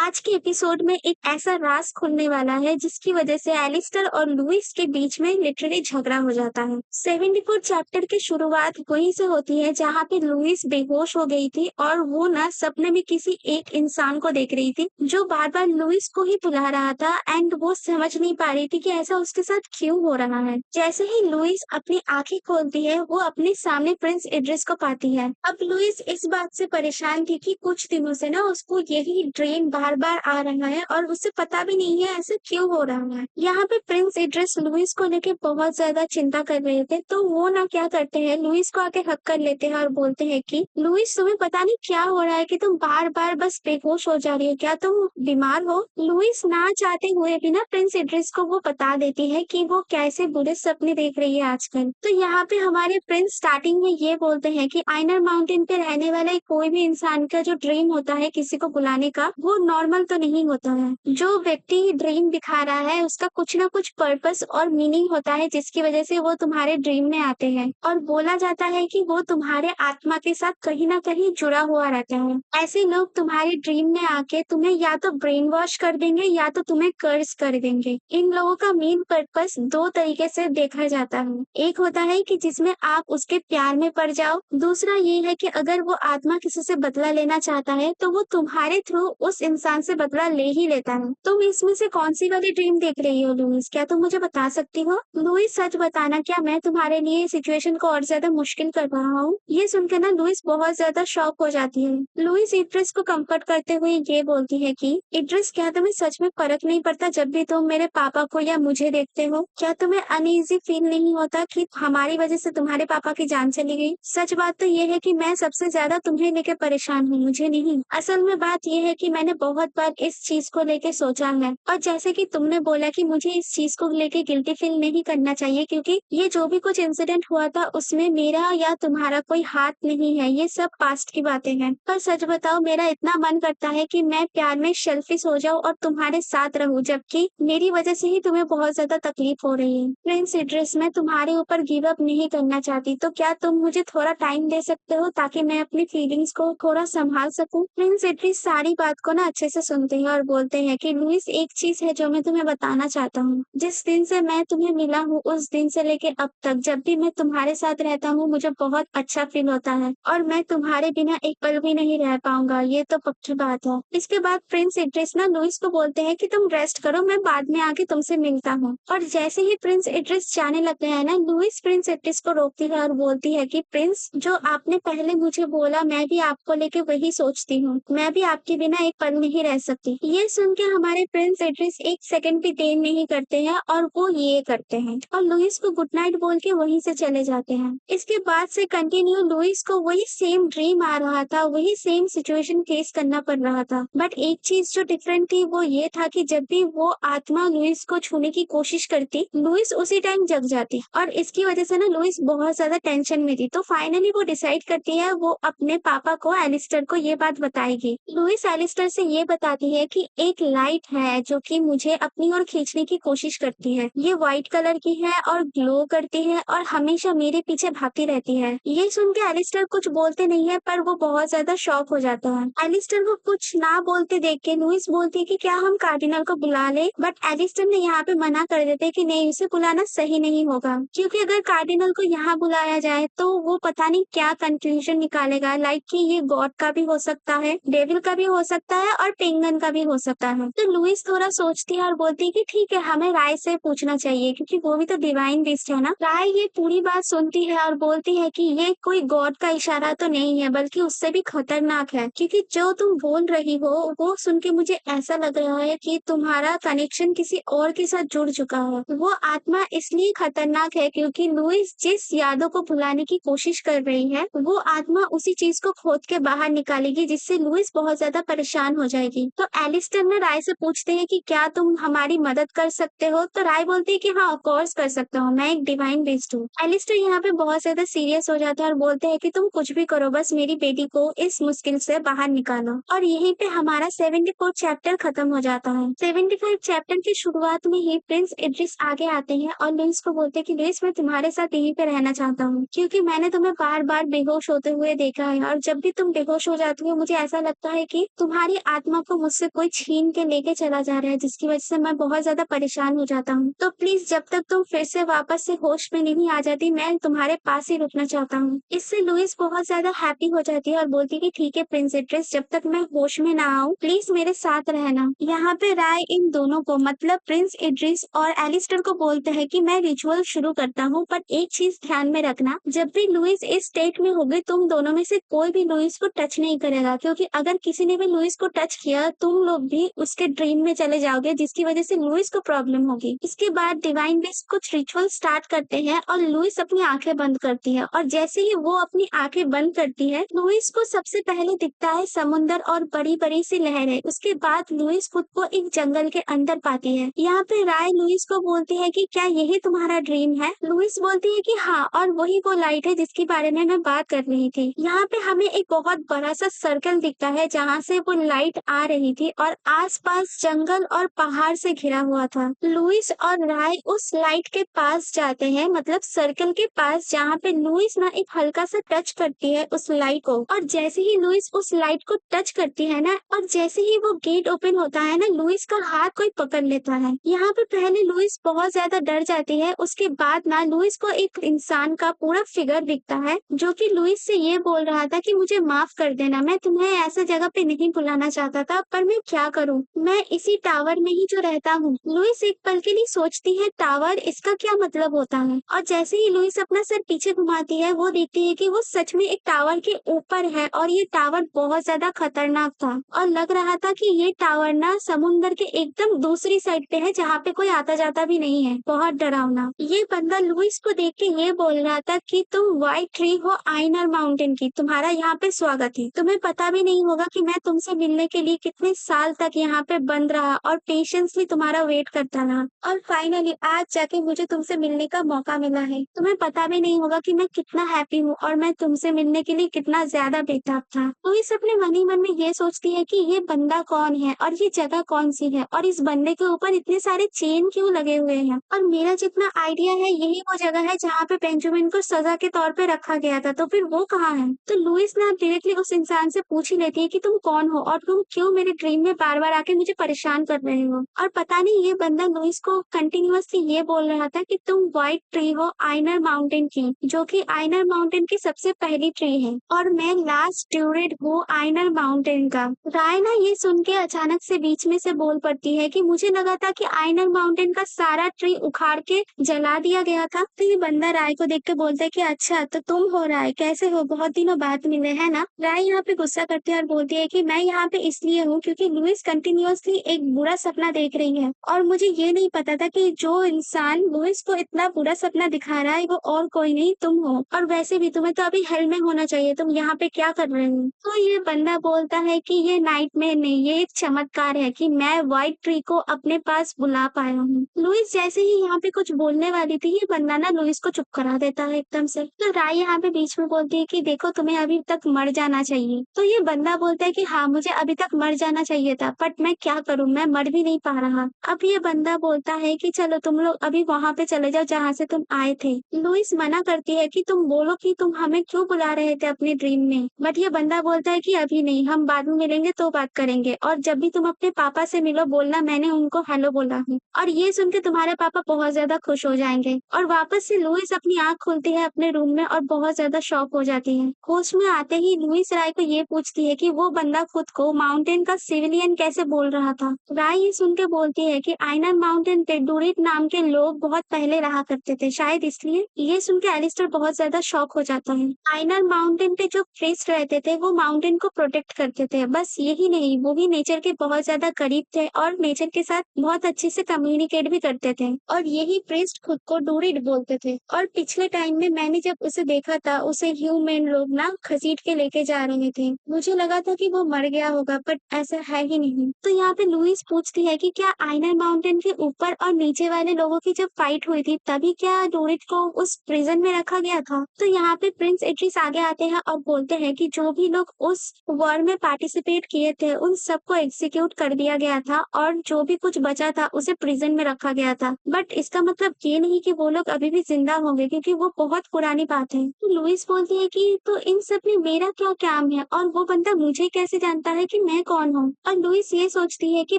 आज के एपिसोड में एक ऐसा राज खुलने वाला है जिसकी वजह से एलिस्टर और लुइस के बीच में लिटरली झगड़ा हो जाता है। 74 चैप्टर की शुरुआत वहीं से होती है जहाँ पे लुइस बेहोश हो गई थी और वो ना सपने में किसी एक इंसान को देख रही थी जो बार बार लुइस को ही बुला रहा था एंड वो समझ नहीं पा रही थी कि ऐसा उसके साथ क्यों हो रहा है। जैसे ही लुइस अपनी आंखें खोलती है वो अपने सामने प्रिंस इड्रिस को पाती है। अब लुइस इस बात से परेशान थी कि कुछ दिनों से ना उसको यही ड्रीम बार बार आ रहा है और उसे पता भी नहीं है ऐसा क्यों हो रहा है। यहाँ पे प्रिंस इड्रिस लुइस को लेके बहुत ज्यादा चिंता कर रहे थे तो वो ना क्या करते हैं, लुइस को आके हक कर लेते हैं और बोलते हैं कि लुइस तुम्हें पता नहीं क्या हो रहा है कि तुम बार बार बस बेहोश हो जा रही हो, क्या तुम बीमार हो। लुइस ना चाहते हुए भी ना प्रिंस इड्रिस को वो बता देती है कि वो कैसे बुरे सपने देख रही है आजकल। तो यहाँ पे हमारे प्रिंस स्टार्टिंग में ये बोलते हैं कि आइनर माउंटेन पे रहने वाले कोई भी इंसान का जो ड्रीम होता है किसी को बुलाने का, वो नॉर्मल तो नहीं होता है। जो व्यक्ति ड्रीम दिखा रहा है उसका कुछ ना कुछ पर्पस और मीनिंग होता है जिसकी वजह से वो तुम्हारे ड्रीम में आते हैं और बोला जाता है कि वो तुम्हारे आत्मा के साथ कहीं ना कहीं जुड़ा हुआ रहता है। ऐसे लोग तुम्हारे ड्रीम में आके तुम्हें या तो ब्रेन वॉश कर देंगे या तो तुम्हें कर्ज कर देंगे। इन लोगों का मेन पर्पस दो तरीके से देखा जाता है। एक होता है कि जिसमें आप उसके प्यार में पड़ जाओ, दूसरा ये है कि अगर वो आत्मा किसी से बदला लेना चाहता है तो वो तुम्हारे थ्रू उस इंसान से बदला ले ही लेता है। तुम इसमें से कौन सी वाली ड्रीम देख रही हो लुइस, क्या तुम मुझे बता सकती हो? लुइस सच बताना, क्या मैं तुम्हारे लिए सिचुएशन को और ज्यादा मुश्किल कर रहा हूँ? ये सुनकर ना लुइस बहुत ज्यादा शॉक हो जाती है। लुइस इड्रिस को कंफर्ट करते हुए ये बोलती है कि इड्रिस, क्या तुम्हें सच में फर्क नहीं पड़ता जब भी तुम मेरे पापा को या मुझे देखते हो? क्या तुम्हें अनईजी फील नहीं होता कि हमारी वजह से तुम्हारे पापा की जान चली गई? सच बात तो ये है कि मैं सबसे ज्यादा तुम्हें लेके परेशान हूँ, मुझे नहीं। असल में बात ये है कि मैंने बहुत बार इस चीज को लेके सोचा है और जैसे कि तुमने बोला कि मुझे इस चीज को लेके गिल्टी फील नहीं करना चाहिए क्योंकि ये जो भी कुछ इंसिडेंट हुआ था उसमें मेरा या तुम्हारा कोई हाथ नहीं है, ये सब पास्ट की बातें हैं। पर सच बताओ, मेरा इतना मन करता है कि मैं प्यार में सेल्फिश हो जाऊं और तुम्हारे साथ रहूं, जबकि मेरी वजह से ही तुम्हें बहुत ज्यादा तकलीफ हो रही है। प्रिंस इड्रिस, मैं तुम्हारे ऊपर गिव अप नहीं करना चाहती, तो क्या तुम मुझे थोड़ा टाइम दे सकते हो ताकि मैं अपनी फीलिंग्स को थोड़ा संभाल सकूं? प्रिंस इड्रिस सारी बात को ना अच्छे से सुनते हैं और बोलते हैं कि लुइस, एक चीज है जो मैं तुम्हें बताना चाहता हूँ। जिस दिन से मैं तुम्हें मिला हूँ उस दिन से लेके अब तक जब भी मैं तुम्हारे साथ रहता हूँ मुझे बहुत अच्छा फील होता है और मैं तुम्हारे बिना एक पल भी नहीं रह पाऊंगा, ये तो पक्की बात है। इसके बाद प्रिंस इड्रिस ना लुइस को बोलते हैं कि तुम रेस्ट करो, मैं बाद में आके तुमसे मिलता हूँ। और जैसे ही प्रिंस इड्रिस जाने लगते हैं ना, लुइस प्रिंस इड्रिस को रोकती है और बोलती है कि प्रिंस, जो आपने पहले मुझे बोला मैं भी आपको लेके वही सोचती हूँ, मैं भी आपके बिना एक पल नहीं रह सकती। ये सुन के हमारे प्रिंस इड्रिस एक सेकंड भी देर नहीं करते हैं और वो ये करते हैं और लुइस को गुड नाइट बोल के वहीं से चले जाते हैं। इसके बाद से कंटिन्यू लुइस को वही सेम ड्रीम आ रहा था, वही सेम सिचुएशन फेस करना पड़ रहा था। बट एक चीज जो डिफरेंट थी वो ये था कि जब भी वो आत्मा लुइस को छूने की कोशिश करती, लुइस उसी टाइम जग जाती और इसकी वजह से ना लुइस बहुत ज्यादा टेंशन में थी। तो फाइनली वो डिसाइड करती है वो अपने पापा को, एलिस्टर को, ये बात बताएगी। लुइस एलिस्टर से ये बताती है कि एक लाइट है जो कि मुझे अपनी ओर खींचने की कोशिश करती है। ये व्हाइट कलर की है और ग्लो करती है और हमेशा मेरे पीछे भागती रहती है। ये सुन के एलिस्टर कुछ बोलते नहीं है पर वो बहुत ज्यादा शॉक हो जाता है। एलिस्टर को कुछ ना बोलते देख के लुइस बोलती है कि क्या हम कार्डिनल को बुला ले, बट एलिस्टर ने यहाँ पे मना कर देते कि नहीं, उसे बुलाना सही नहीं होगा क्योंकि अगर कार्डिनल को यहाँ बुलाया जाए तो वो पता नहीं क्या कंक्लूजन निकालेगा, लाइक कि ये गॉड का भी हो सकता है, डेविल का भी हो सकता है और पेंगन का भी हो सकता है। तो लुइस थोड़ा सोचती है और बोलती है कि ठीक है, हमें राय से पूछना चाहिए क्योंकि वो भी तो डिवाइन बीस्ट है ना। राय ये पूरी बात सुनती है और बोलती है कि ये कोई गॉड का इशारा तो नहीं है बल्कि उससे भी खतरनाक है, क्योंकि जो तुम बोल रही हो वो सुन के मुझे ऐसा लग रहा है कि तुम्हारा कनेक्शन किसी और के साथ जुड़ चुका है। वो आत्मा इसलिए खतरनाक है क्योंकि लुइस जिस यादों को भुलाने की कोशिश कर रही है वो आत्मा उसी चीज को खोद के बाहर निकालेगी जिससे लुइस बहुत ज्यादा परेशान हो जाएगी। तो एलिस्टर ने राय से पूछते हैं कि क्या तुम हमारी मदद कर सकते हो? तो राय बोलती है कि हाँ, ऑफ कोर्स कर सकता हूँ, मैं एक डिवाइन बीस्ट हूँ। एलिस्टर यहाँ पे बहुत ज्यादा सीरियस हो जाता है और बोलते हैं कि तुम कुछ भी करो, बस मेरी बेटी को इस मुश्किल से बाहर निकालो। और यहीं पे हमारा 74 चैप्टर खत्म हो जाता है। 75 चैप्टर की शुरुआत में ही प्रिंस इड्रिस आगे आते हैं और लुइस को बोलते हैं कि लुइस, मैं तुम्हारे साथ यहीं पे रहना चाहता हूँ क्योंकि मैंने तुम्हें बार बार बेहोश होते हुए देखा है और जब भी तुम बेहोश हो जाती हो मुझे ऐसा लगता है कि तुम्हारी आत्मा मम्मा को मुझसे कोई छीन के लेके चला जा रहा है, जिसकी वजह से मैं बहुत ज़्यादा परेशान हो जाता हूँ। तो प्लीज़ जब तक तुम फिर से वापस से होश में नहीं आ जाती, मैं तुम्हारे पास ही रुकना चाहता हूँ। इससे लुइस बहुत ज़्यादा हैप्पी हो जाती है और बोलती है कि ठीक है प्रिंस इड्रिस, जब तक मैं होश में ना आऊँ, प्लीज़ मेरे साथ रहना। यहाँ पे राय इन दोनों को मतलब प्रिंस इड्रिस और एलिस्टर को बोलते हैं कि मैं रिचुअल शुरू करता हूँ, पर एक चीज़ ध्यान में रखना, जब भी लुइस इस स्टेट में होगी, तुम दोनों में से कोई भी लुइस को टच नहीं करेगा, क्योंकि अगर किसी ने भी लुइस को टच किया, तुम लोग भी उसके ड्रीम में चले जाओगे, जिसकी वजह से लुइस को प्रॉब्लम होगी। इसके बाद डिवाइन बेस्ट कुछ रिचुअल स्टार्ट करते हैं और लुइस अपनी आंखें बंद करती है और जैसे ही वो अपनी आंखें बंद करती है, लुइस को सबसे पहले दिखता है समुंदर और बड़ी-बड़ी सी लहरें। उसके बाद लुइस खुद को एक जंगल के अंदर पाती है। यहाँ पे राय लुइस को बोलती है कि क्या यही तुम्हारा ड्रीम है? लुइस बोलती है कि हाँ, और वही वो लाइट है जिसके बारे में मैं बात कर रही थी। यहाँ पे हमें एक बहुत बड़ा सा सर्कल दिखता है जहाँ से वो लाइट आ रही थी और आसपास जंगल और पहाड़ से घिरा हुआ था। लुइस और राय उस लाइट के पास जाते हैं, मतलब सर्कल के पास, जहाँ पे लुइस ना एक हल्का सा टच करती है उस लाइट को और जैसे ही लुइस उस लाइट को टच करती है ना और जैसे ही वो गेट ओपन होता है ना, लुइस का हाथ कोई पकड़ लेता है। यहाँ पे पहले लुइस बहुत ज्यादा डर जाती है, उसके बाद ना लुइस को एक इंसान का पूरा फिगर दिखता है जो कि लुइस से ये बोल रहा था कि मुझे माफ कर देना, मैं तुम्हें ऐसा जगह पे नहीं बुलाना चाहता था, पर मैं क्या करूँ, मैं इसी टावर में ही जो रहता हूँ। लुइस एक पल के लिए सोचती है टावर, इसका क्या मतलब होता है, और जैसे ही लुइस अपना सर पीछे घुमाती है, वो देखती है कि वो सच में एक टावर के ऊपर है और ये टावर बहुत ज्यादा खतरनाक था और लग रहा था कि ये टावर ना समुंदर के एकदम दूसरी साइड पे है जहाँ पे कोई आता जाता भी नहीं है। बहुत डरावना। ये बंदा लुइस को देख के ये बोल रहा था कि तुम व्हाइट ट्री हो आइनर माउंटेन की, तुम्हारा यहाँ पे स्वागत है। तुम्हें पता भी नहीं होगा कि मैं तुमसे मिलने के लिए कितने साल तक यहाँ पे बंद रहा और पेशेंसली तुम्हारा वेट करता रहा और फाइनली आज जाके मुझे तुमसे मिलने का मौका मिला है। तुम्हें पता भी नहीं होगा कि मैं कितना हैप्पी हूँ और मैं तुमसे मिलने के लिए कितना ज्यादा बेताब था। लुइस अपने मन ही मन में ये सोचती है कि ये बंदा कौन है और ये जगह कौन सी है और इस बंदे के ऊपर इतने सारे चेन क्यों लगे हुए हैं, और मेरा जितना आइडिया है यही वो जगह है जहाँ पे बेंजामिन को सजा के तौर पे रखा गया था, तो फिर वो कहाँ है। तो लुइस ना डायरेक्टली उस इंसान से पूछ ही लेती है कि तुम कौन हो और तुम क्यों मेरे ड्रीम में बार बार आके मुझे परेशान कर रहे हो। और पता नहीं ये बंदा लुइस को कंटिन्यूअसली ये बोल रहा था कि तुम व्हाइट ट्री हो आइनर माउंटेन की, जो कि आइनर माउंटेन की सबसे पहली ट्री है और मैं लास्ट ड्यूरेट हूँ आइनर माउंटेन का। राय ना ये सुन के अचानक से बीच में से बोल पड़ती है कि मुझे लगा था कि आइनर माउंटेन का सारा ट्री उखाड़ के जला दिया गया था। तो ये बंदा राय को देख के बोलता है कि अच्छा तो तुम हो राय, कैसे हो, बहुत दिनों बाद मिले है ना। राय यहाँ पे गुस्सा करती है और बोलती है कि मैं यहाँ पे इसलिए हूँ क्योंकि लुइस कंटिन्यूअसली एक बुरा सपना देख रही है और मुझे ये नहीं पता था कि जो इंसान लुइस को इतना बुरा सपना दिखा रहा है वो और कोई नहीं तुम हो, और वैसे भी तुम्हें तो अभी हेल में होना चाहिए, तुम यहाँ पे क्या कर रहे हो। तो ये बंदा बोलता है कि ये नाइटमेयर नहीं, ये एक चमत्कार है कि मैं व्हाइट ट्री को अपने पास बुला पाया हूँ। लुइस जैसे ही यहाँ पे कुछ बोलने वाली थी, ये बंदा ना लुइस को चुप करा देता है एकदम से। तो राय यहाँ पे बीच में बोलती है कि देखो तुम्हें अभी तक मर जाना चाहिए। तो ये बंदा बोलता है कि हाँ मुझे अभी तक मर जाना चाहिए था, बट मैं क्या करूँ, मैं मर भी नहीं पा रहा। अब ये बंदा बोलता है कि चलो तुम लोग अभी वहाँ पे चले जाओ जहाँ से तुम आए थे। लुइस मना करती है कि तुम बोलो कि तुम हमें क्यों बुला रहे थे अपने ड्रीम में, बट ये बंदा बोलता है कि अभी नहीं, हम बाद में मिलेंगे तो बात करेंगे, और जब भी तुम अपने पापा से मिलो बोलना मैंने उनको हेलो बोला है। और ये सुन के तुम्हारे पापा बहुत ज्यादा खुश हो जाएंगे। और वापस से लुइस अपनी आंख खोलती है अपने रूम में और बहुत ज्यादा शॉक हो जाती है। होश में आते ही लुइस राय को ये पूछती है कि वो बंदा खुद को माउंटेन का सिविलियन कैसे बोल रहा था। राय ये सुन के बोलती है कि आइनर माउंटेन पे डूरिट नाम के लोग बहुत पहले रहा करते थे, शायद इसलिए। ये सुन के एलिस्टर बहुत ज्यादा शॉक हो जाता है। आइनर माउंटेन पे जो प्रीस्ट रहते थे वो माउंटेन को प्रोटेक्ट करते थे, बस यही नहीं वो भी नेचर के बहुत ज्यादा करीब थे और नेचर के साथ बहुत अच्छे से कम्युनिकेट भी करते थे, और यही प्रीस्ट खुद को डूरिट बोलते थे। और पिछले टाइम में मैंने जब उसे देखा था, उसे ह्यूमन लोग ना घसीट के लेके जा रहे थे, मुझे लगा था कि वो मर गया होगा, बट ऐसा है ही नहीं। तो यहाँ पे लुइस पूछती है कि क्या आइनर माउंटेन के ऊपर और नीचे वाले लोगों की जब फाइट हुई थी तभी क्या डोरिट को उस प्रिजन में रखा गया था। तो यहाँ पे प्रिंस एड्रिस आगे आते हैं और बोलते हैं कि जो भी लोग उस वॉर में पार्टिसिपेट किए थे उन सबको एग्जीक्यूट कर दिया गया था और जो भी कुछ बचा था उसे प्रिजन में रखा गया था, बट इसका मतलब ये नहीं कि वो लोग अभी भी जिंदा होंगे क्योंकि वो बहुत पुरानी बात है। तो लुइस बोलती है कि तो इन सब में मेरा क्या काम है और वो बंदा मुझे कैसे जानता है कि मैं मैं कौन हूँ। और लुइस ये सोचती है कि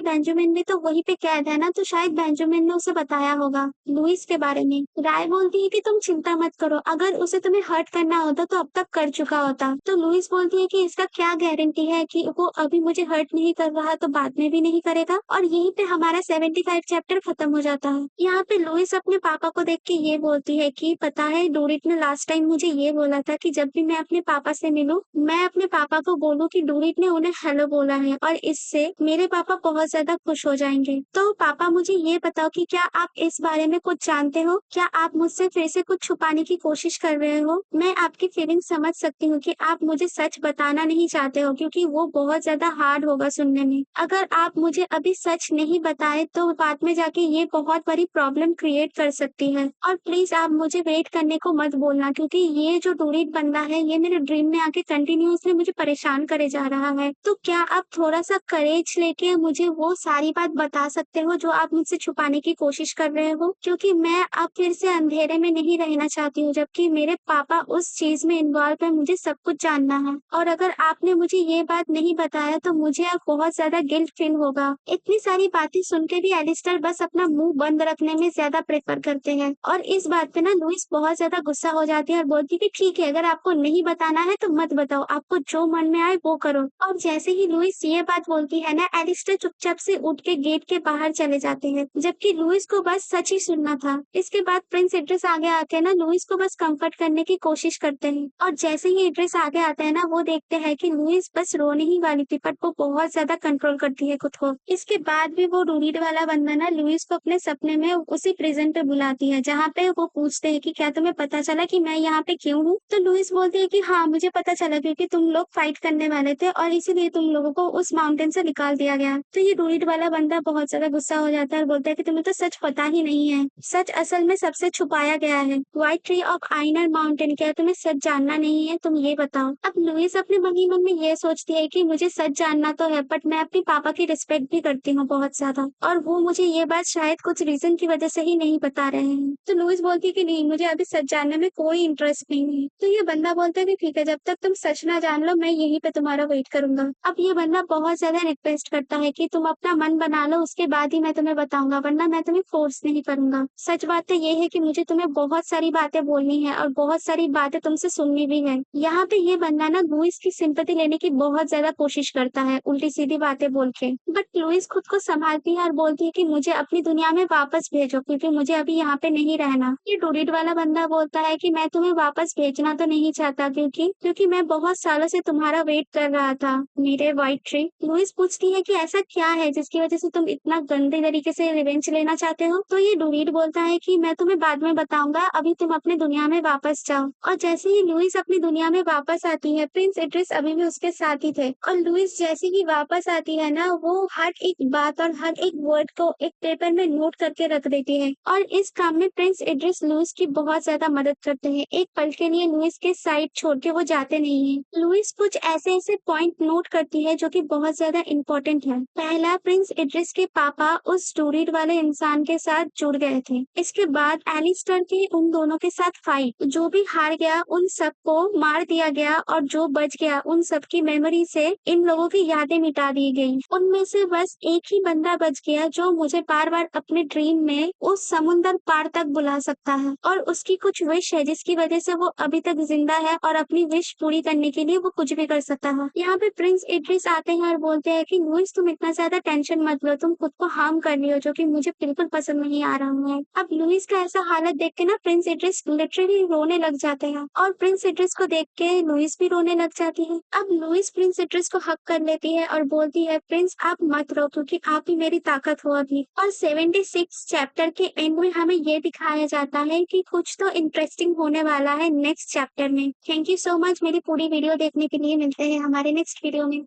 बेंजामिन भी तो वहीं पे कैद है ना, तो शायद बेंजामिन ने उसे बताया होगा लुइस के बारे में। राय बोलती है कि तुम चिंता मत करो, अगर उसे तुम्हें हर्ट करना होता तो अब तक कर चुका होता। तो लुइस बोलती है कि इसका क्या गारंटी है कि वो अभी मुझे हर्ट नहीं कर रहा तो बाद में भी नहीं करेगा। और यहीं पे हमारा 75 चैप्टर खत्म हो जाता है। यहाँ पे लुइस अपने पापा को देख के ये बोलती है कि पता है डोरिट ने लास्ट टाइम मुझे ये बोला था कि जब भी मैं अपने पापा से मिलूं, मैं अपने पापा को बोलूं कि डोरिट ने उन्हें हेलो बोला है और इससे मेरे पापा बहुत ज्यादा खुश हो जाएंगे। तो पापा मुझे ये बताओ कि क्या आप इस बारे में कुछ जानते हो? क्या आप मुझसे फिर से कुछ छुपाने की कोशिश कर रहे हो? मैं आपकी फीलिंग समझ सकती हूँ कि आप मुझे सच बताना नहीं चाहते हो क्योंकि वो बहुत ज्यादा हार्ड होगा सुनने में। अगर आप मुझे अभी सच नहीं बताए तो बाद में जाके ये बहुत बड़ी प्रॉब्लम क्रिएट कर सकती है। और प्लीज आप मुझे वेट करने को मत बोलना क्योंकि ये जो डोरिट बंदा है ये मेरे ड्रीम में आके कंटिन्यूअसली मुझे परेशान करे जा रहा है। तो क्या आप थोड़ा सा करेज लेके मुझे वो सारी बात बता सकते हो जो आप मुझसे छुपाने की कोशिश कर रहे हो? क्योंकि मैं अब फिर से अंधेरे में नहीं रहना चाहती हूँ जबकि मेरे पापा उस चीज में इन्वॉल्व है, मुझे सब कुछ जानना है। और अगर आपने मुझे ये बात नहीं बताया तो मुझे अब बहुत ज्यादा गिल्ट फील होगा। इतनी सारी बातें सुन के भी एलिस्टर बस अपना मुंह बंद रखने में ज्यादा प्रेफर करते हैं। और इस बात पे ना लुइस बहुत ज्यादा गुस्सा हो जाती है और बोलती है कि ठीक है, अगर आपको नहीं बताना है तो मत बताओ, आपको जो मन में आए वो करो। और जैसे ही लुइस ये बात बोलती है ना, एलिस्टर चुपचाप से उठ के गेट के बाहर चले जाते हैं जबकि लुइस को बस सच ही सुनना था। इसके बाद प्रिंस इड्रिस आगे आके ना लुइस को बस कंफर्ट करने की कोशिश करते हैं और जैसे ही इड्रिस आगे आता है ना वो देखते हैं कि लुइस बस रोने ही वाली थी पर वो बहुत ज्यादा कंट्रोल करती है खुद को। इसके बाद भी वो डोरिट वाला बंदा ना लुइस को अपने सपने में उसी प्रिजन पे बुलाती है जहाँ पे वो पूछते हैं कि क्या तुम्हें पता चला कि मैं यहाँ पे क्यों हूँ? तो लुइस बोलती है कि हाँ मुझे पता चला क्योंकि तुम लोग फाइट करने वाले थे और इसीलिए तुम लोगों को उस माउंटेन से निकाल दिया गया। तो ये डोरिट वाला बंदा बहुत ज्यादा गुस्सा हो जाता है और बोलता है कि तुम्हें तो सच पता ही नहीं है, सच असल में सबसे छुपाया गया है। व्हाइट ट्री ऑफ आइनर माउंटेन, क्या तुम्हें सच जानना नहीं है? तुम ये बताओ। अब लुइस अपने मन ही मन में ये सोचती है कि मुझे सच जानना तो है बट मैं अपने पापा की रिस्पेक्ट भी करती हूँ बहुत ज्यादा और वो मुझे ये बात शायद कुछ रीजन की वजह से ही नहीं बता रहे हैं। तो लुइस बोलती है कि नहीं, मुझे अभी सच जानने में कोई इंटरेस्ट नहीं है। तो ये बंदा बोलता है कि ठीक है, जब तक तुम सच ना जान लो मैं यहीं पे तुम्हारा वेट करूंगा। अब ये बंदा बहुत ज्यादा रिक्वेस्ट करता है कि तुम अपना मन बना लो, उसके बाद ही मैं तुम्हें बताऊंगा, वरना मैं तुम्हें फोर्स नहीं करूंगा। सच बात तो ये है कि मुझे तुम्हें बहुत सारी बातें बोलनी है और बहुत सारी बातें तुमसे सुननी भी है। यहाँ पे ये बंदा ना लुइस की सिंपैथी लेने की बहुत ज्यादा कोशिश करता है उल्टी सीधी बातें बोल के, बट लुइस खुद को संभालती है और बोलती है कि मुझे अपनी दुनिया में वापस भेजो क्योंकि मुझे अभी यहाँ पे नहीं रहना। ये डोरिट वाला बंदा बोलता है कि मैं तुम्हें वापस भेजना तो नहीं चाहता क्योंकि मैं बहुत सालों से तुम्हारा वेट कर रहा था मेरे व्हाइट ट्री। लुइस पूछती है कि ऐसा क्या है जिसकी वजह से तुम इतना गंदे तरीके से रिवेंज लेना चाहते हो? तो ये डोरिट बोलता है कि मैं तुम्हें बाद में बताऊंगा, अभी तुम अपने दुनिया में वापस जाओ। और जैसे ही लुइस अपनी दुनिया में वापस आती है, प्रिंस इड्रिस अभी भी उसके साथ ही थे और लुइस जैसे ही वापस आती है ना वो हर एक बात और हर एक वर्ड को एक पेपर में नोट करके रख देती है और इस काम में प्रिंस इड्रिस लुइस की बहुत ज्यादा मदद करते हैं। एक पल के लिए लुइस के साइड छोड़ के वो जाते नहीं है। लुइस कुछ ऐसे ऐसे पॉइंट नोट करती है जो कि बहुत ज्यादा इम्पोर्टेंट है। पहला, प्रिंस इड्रिस के पापा उस डोरिट वाले इंसान के साथ जुड़ गए थे। इसके बाद एलिस्टर के उन दोनों के साथ फाइट, जो भी हार गया उन सबको मार दिया गया और जो बच गया उन सबकी मेमोरी से इन लोगों की यादें मिटा दी गई। उनमें से बस एक ही बंदा बच गया जो मुझे बार बार अपने ड्रीम में उस समुंदर पार तक बुला सकता है और उसकी कुछ विश है जिसकी वजह से वो अभी तक जिंदा है और अपनी विश पूरी करने के लिए वो कुछ भी कर सकता है। यहाँ पे प्रिंस इड्रिस आते हैं और बोलते हैं कि लुइस तुम इतना ज्यादा टेंशन मत लो, तुम खुद को हार्म कर रही हो जो कि मुझे बिल्कुल पसंद नहीं आ रहा है। अब लुइस का ऐसा हालत देख के ना प्रिंस इड्रिस लिटरली रोने लग जाते हैं और प्रिंस इड्रिस को देख के लुइस भी रोने लग जाती है। अब लुइस प्रिंस इड्रिस को हक कर लेती है और बोलती है प्रिंस आप मत रो क्योंकि आप ही मेरी ताकत हो अभी। और 76 चैप्टर के एंड में हमें ये दिखाया जाता है कि कुछ तो इंटरेस्टिंग होने वाला है नेक्स्ट चैप्टर में। थैंक यू सो मच मेरी पूरी वीडियो देखने के लिए। मिलते हैं हमारे नेक्स्ट वीडियो में।